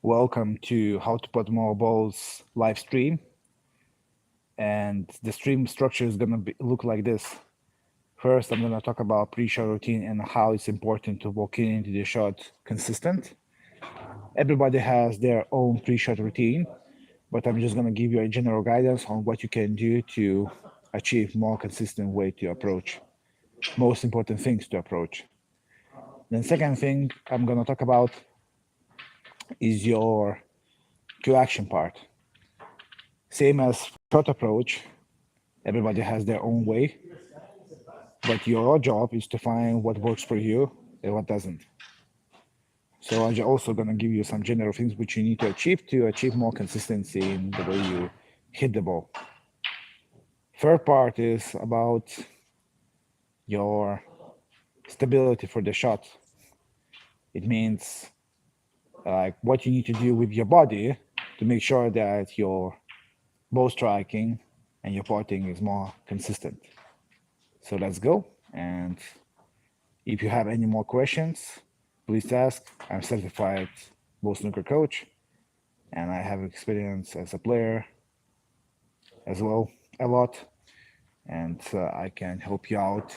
Welcome to How to Put More Balls live stream. And the stream structure is going to look like this. First, I'm going to talk about pre-shot routine and how it's important to walk into the shot consistent. Everybody has their own pre-shot routine, but I'm just going to give you a general guidance on what you can do to achieve more consistent way to approach. Most important things to approach. Then second thing I'm going to talk about is your cue action part. Same as shot approach, everybody has their own way, but your job is to find what works for you and what doesn't. So I'm also going to give you some general things which you need to achieve more consistency in the way you hit the ball. Third part is about your stability for the shot. It means what you need to do with your body to make sure that your ball striking and your putting is more consistent. So let's go. And if you have any more questions, please ask. I'm certified ball snooker coach, and I have experience as a player as well, a lot, and I can help you out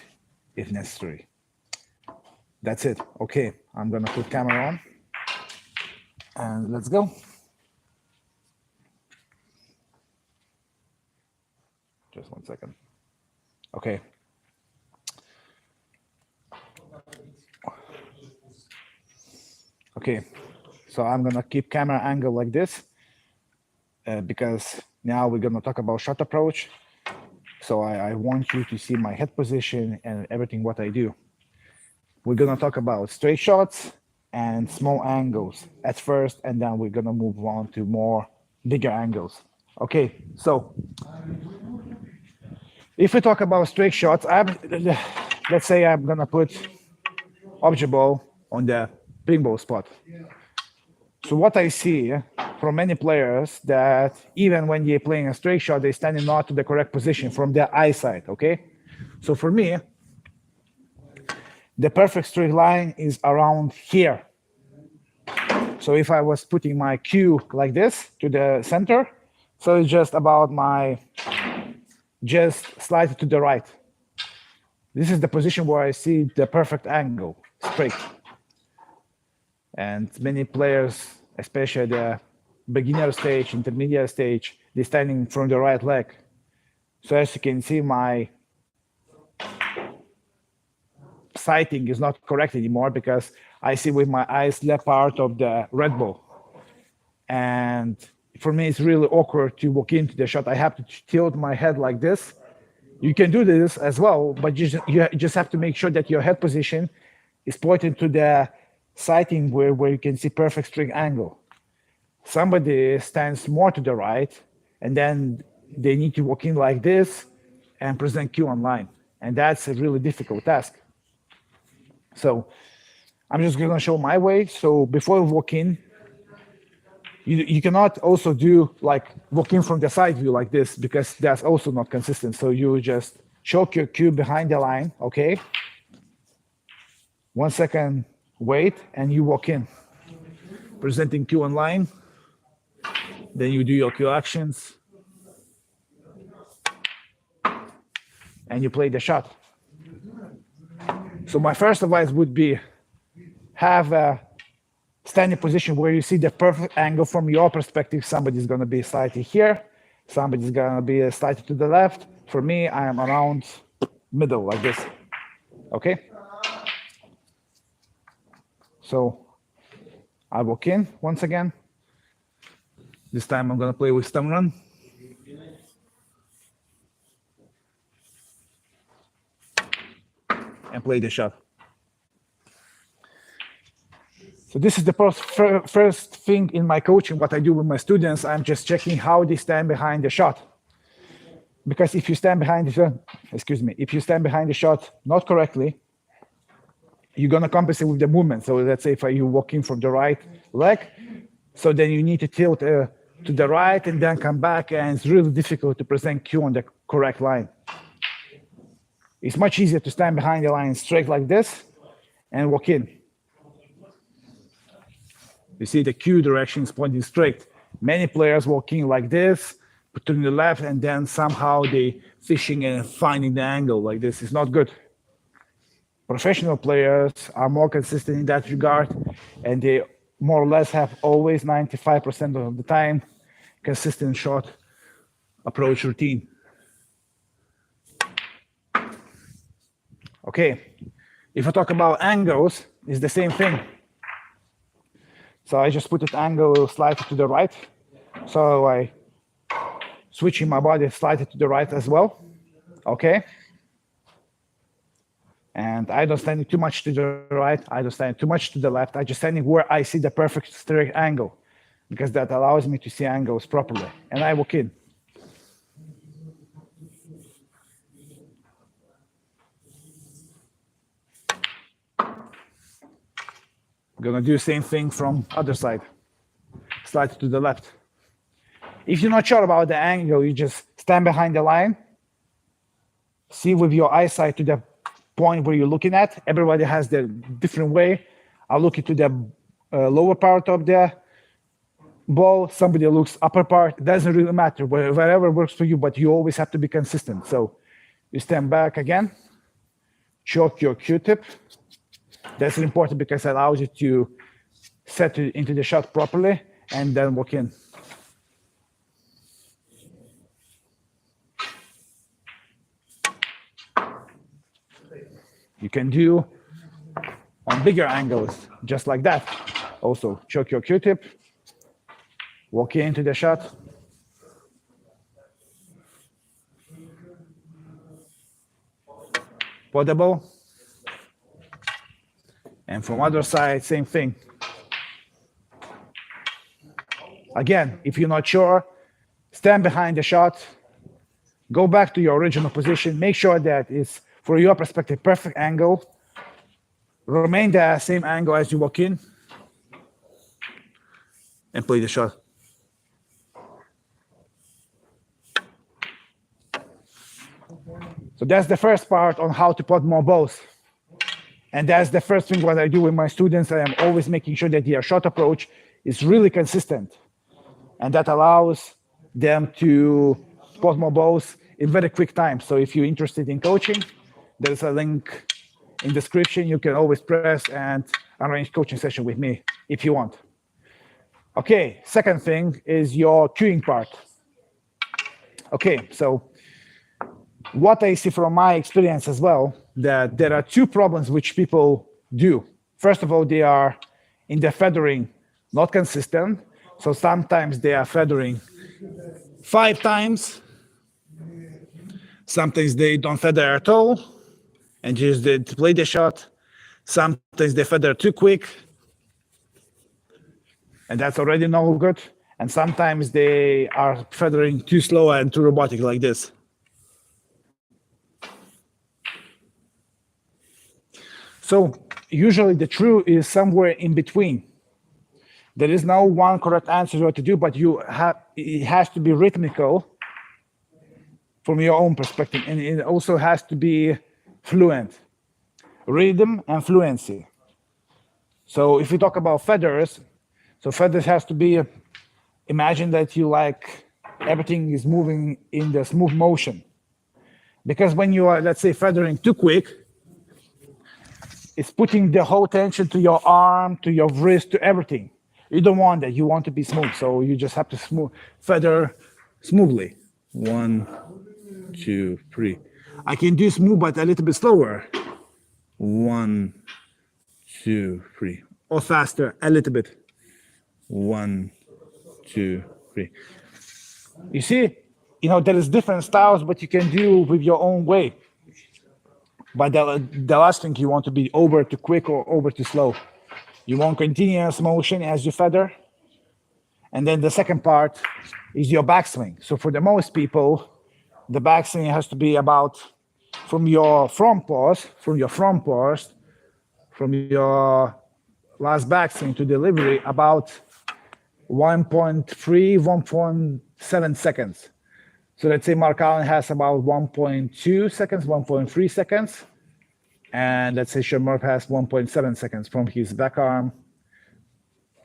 if necessary. That's it. Okay, I'm gonna put camera on, and let's go. Just 1 second. Okay. Okay, so I'm gonna keep camera angle like this because now we're gonna talk about shot approach. So I want you to see my head position and everything what I do. We're gonna talk about straight shots and small angles at first, and then we're gonna move on to more bigger angles. Okay, so if we talk about straight shots, let's say I'm gonna put object ball on the ping ball spot. So what I see from many players that even when they're playing a straight shot, they're standing not to the correct position from their eyesight, okay? So for me, the perfect straight line is around here. So if I was putting my cue like this to the center, so it's just about just slide to the right. This is the position where I see the perfect angle, straight. And many players, especially the beginner stage, intermediate stage, they're standing from the right leg. So as you can see, my sighting is not correct anymore because I see with my eyes left part of the red ball. And for me, it's really awkward to walk into the shot. I have to tilt my head like this. You can do this as well, but you just have to make sure that your head position is pointed to the sighting where you can see perfect straight angle. Somebody stands more to the right, and then they need to walk in like this and present cue online. And that's a really difficult task. So I'm just gonna show my way. So before you walk in, you cannot also do like walk in from the side view like this because that's also not consistent. So you just choke your cue behind the line, okay? 1 second, wait, and you walk in. Presenting cue online. Then you do your cue actions. And you play the shot. So my first advice would be have a standing position where you see the perfect angle from your perspective. Somebody's gonna be slightly here. Somebody's gonna be slightly to the left. For me, I am around middle like this, okay? So I walk in once again. This time I'm gonna play with stem run. And play the shot. So this is the first thing in my coaching, what I do with my students. I'm just checking how they stand behind the shot. Because if you stand behind the shot, if you stand behind the shot not correctly, you're gonna compensate with the movement. So let's say if you walk in from the right leg, so then you need to tilt to the right and then come back, and it's really difficult to present cue on the correct line. It's much easier to stand behind the line straight like this and walk in. You see the Q direction is pointing straight. Many players walking like this, to the left, and then somehow they fishing and finding the angle like this. It's not good. Professional players are more consistent in that regard, and they more or less have always 95% of the time consistent shot approach routine. Okay, if I talk about angles, it's the same thing. So I just put it angle slightly to the right. So I switching my body slightly to the right as well. Okay. And I don't stand too much to the right. I don't stand too much to the left. I just standing where I see the perfect straight angle, because that allows me to see angles properly. And I walk in. Gonna do the same thing from other side. Slide to the left. If you're not sure about the angle, you just stand behind the line. See with your eyesight to the point where you're looking at. Everybody has their different way. I look into the lower part of the ball. Somebody looks upper part. It doesn't really matter. Wherever works for you, but you always have to be consistent. So you stand back again. Choke your Q-tip. That's important because it allows you to set it into the shot properly and then walk in. You can do on bigger angles, just like that. Also, choke your Q-tip, walk into the shot. Put the ball. And from other side, same thing. Again, if you're not sure, stand behind the shot, go back to your original position, make sure that it's, for your perspective, perfect angle. Remain the same angle as you walk in, and play the shot. So that's the first part on how to put more balls. And that's the first thing what I do with my students. I am always making sure that their shot approach is really consistent. And that allows them to put more balls in very quick time. So if you're interested in coaching, there's a link in description. You can always press and arrange coaching session with me if you want. Okay, second thing is your cueing part. Okay, so what I see from my experience as well, that there are two problems which people do. First of all, they are in the feathering not consistent. So sometimes they are feathering 5 times. Sometimes they don't feather at all and just they play the shot. Sometimes they feather too quick, and that's already no good. And sometimes they are feathering too slow and too robotic like this. So usually the truth is somewhere in between. There is no one correct answer what to do, but it has to be rhythmical from your own perspective, and it also has to be fluent. Rhythm and fluency. So if you talk about feathers, so feathers has to be, imagine that you like everything is moving in the smooth motion. Because when you are, let's say, feathering too quick, it's putting the whole tension to your arm, to your wrist, to everything. You don't want that. You want to be smooth. So you just have to feather smoothly. 1, 2, 3. I can do smooth, but a little bit slower. 1, 2, 3. Or faster, a little bit. 1, 2, 3. You see, there is different styles, but you can do with your own way. But the last thing, you want to be over too quick or over too slow. You want continuous motion as you feather. And then the second part is your backswing. So for the most people, the backswing has to be about from your front paws, from your last backswing to delivery, about 1.3, 1.7 seconds. So let's say Mark Allen has about 1.2 seconds, 1.3 seconds. And let's say Sean Murphy has 1.7 seconds from his back arm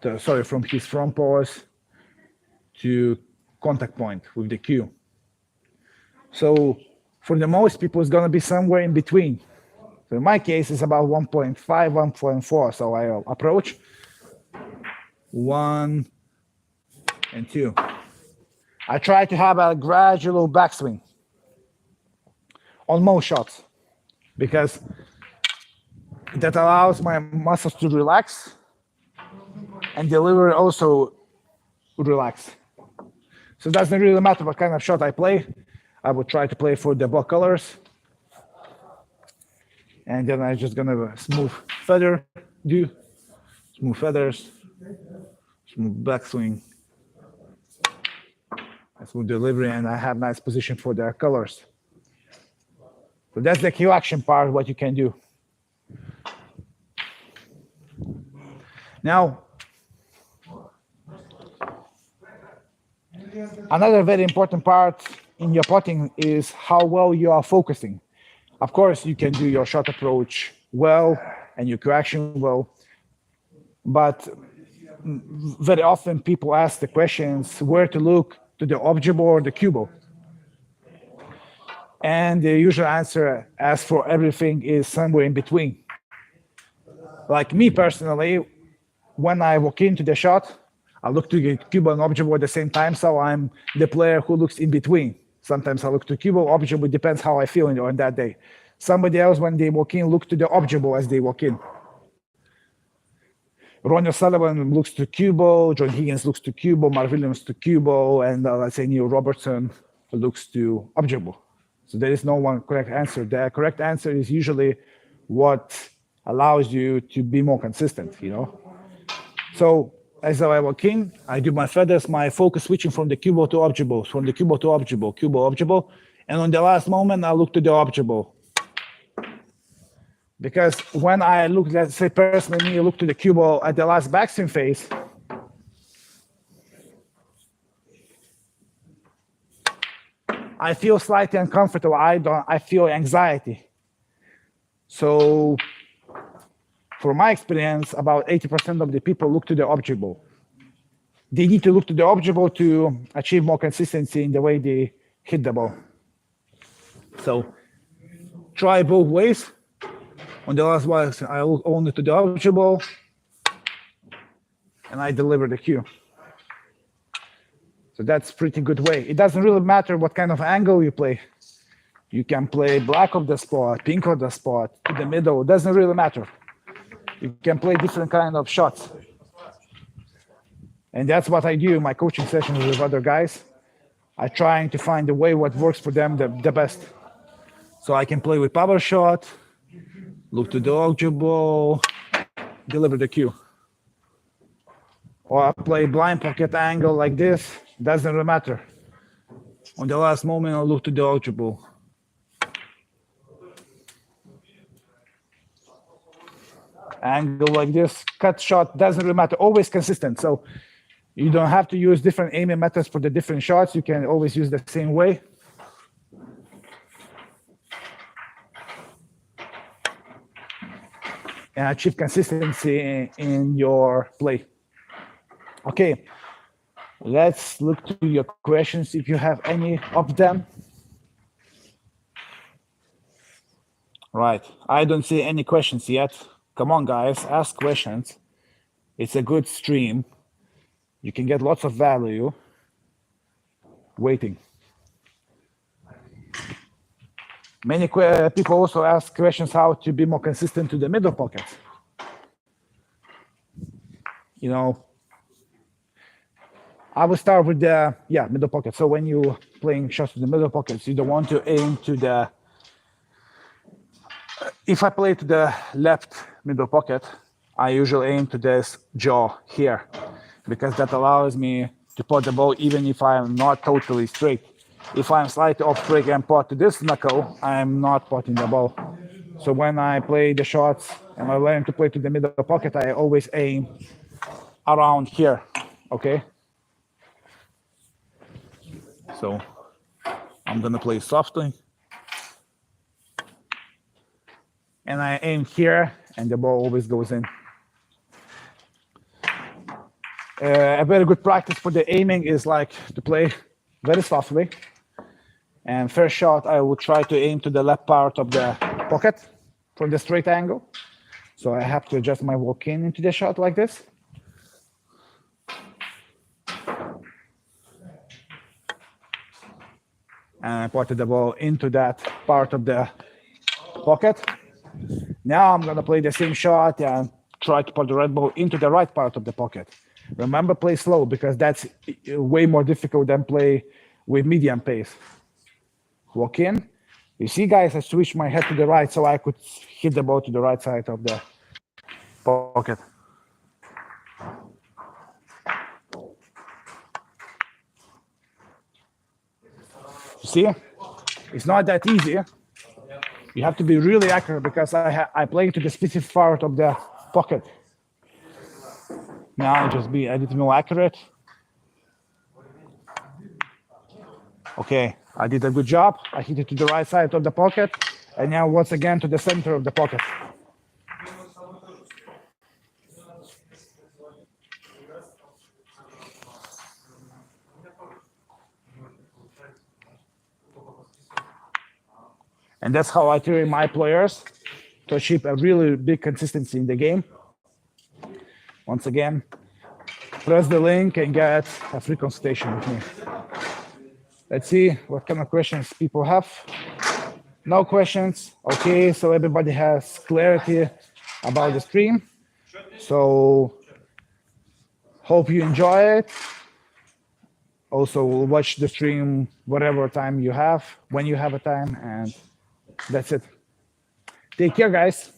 from his front paws to contact point with the cue. So for the most people, it's going to be somewhere in between. So in my case, it's about 1.5, 1.4. So I approach 1 and 2. I try to have a gradual backswing on most shots because that allows my muscles to relax and delivery also relax. So it doesn't really matter what kind of shot I play. I would try to play for the ball colors. And then I'm just gonna smooth feather, smooth feathers, smooth backswing, smooth delivery, and I have nice position for the colors. So that's the cue action part, what you can do. Now, another very important part in your putting is how well you are focusing. Of course, you can do your shot approach well and your cue action well, but very often people ask the questions where to look, to the object ball or the cue ball. And the usual answer, as for everything, is somewhere in between. Like me personally, when I walk into the shot, I look to the cue ball and object ball at the same time, so I'm the player who looks in between. Sometimes I look to cue ball, object ball, depends how I feel on that day. Somebody else, when they walk in, look to the object ball as they walk in. Ronnie O'Sullivan looks to cue ball, John Higgins looks to cue ball, Mark Williams to cue ball, and let's say Neil Robertson looks to object ball. So there is no one correct answer. The correct answer is usually what allows you to be more consistent, So as I walk in, I do my feathers, my focus switching from the cue ball to object ball, from the cue ball to object ball, cue ball, object ball. And on the last moment, I look to the object ball. Because when I look, let's say personally, look to the cue ball at the last backswing phase, I feel slightly uncomfortable. I feel anxiety. So from my experience, about 80% of the people look to the object ball. They need to look to the object ball to achieve more consistency in the way they hit the ball. So try both ways. On the last one, I look only to the object ball, and I deliver the cue. So that's pretty good way. It doesn't really matter what kind of angle you play. You can play black of the spot, pink of the spot, to the middle. It doesn't really matter. You can play different kind of shots. And that's what I do in my coaching sessions with other guys. I'm trying to find a way what works for them the best. So I can play with power shot, look to the object ball, deliver the cue. Or I play blind pocket angle like this, doesn't really matter. On the last moment, I'll look to the object ball. Angle like this, cut shot, doesn't really matter, always consistent. So you don't have to use different aiming methods for the different shots. You can always use the same way. And achieve consistency in your play. Okay, let's look to your questions if you have any of them. Right, I don't see any questions yet. Come on, guys, ask questions. It's a good stream. You can get lots of value waiting. Many people also ask questions how to be more consistent to the middle pocket. I will start with the middle pocket. So when you're playing shots to the middle pockets, you don't want to aim to the. If I play to the left middle pocket, I usually aim to this jaw here, because that allows me to pot the ball even if I'm not totally straight. If I'm slightly off straight and pot to this knuckle, I'm not potting the ball. So when I play the shots and I learn to play to the middle pocket, I always aim around here, okay? So I'm gonna play softly. And I aim here, and the ball always goes in. A very good practice for the aiming is like to play very softly. And first shot, I will try to aim to the left part of the pocket from the straight angle. So I have to adjust my walk-in into the shot like this. And I put the ball into that part of the pocket. Now I'm gonna play the same shot and try to put the red ball into the right part of the pocket. Remember, play slow because that's way more difficult than play with medium pace. Walk in. You see, guys, I switched my head to the right so I could hit the ball to the right side of the pocket. You see, it's not that easy. You have to be really accurate because I play to the specific part of the pocket. Now just be a little more accurate. Okay, I did a good job. I hit it to the right side of the pocket, and now once again to the center of the pocket. And that's how I train my players to achieve a really big consistency in the game. Once again, press the link and get a free consultation with me. Let's see what kind of questions people have. No questions. Okay, so everybody has clarity about the stream. So hope you enjoy it. Also watch the stream whatever time you have, when you have a time, and that's it. Take care, guys.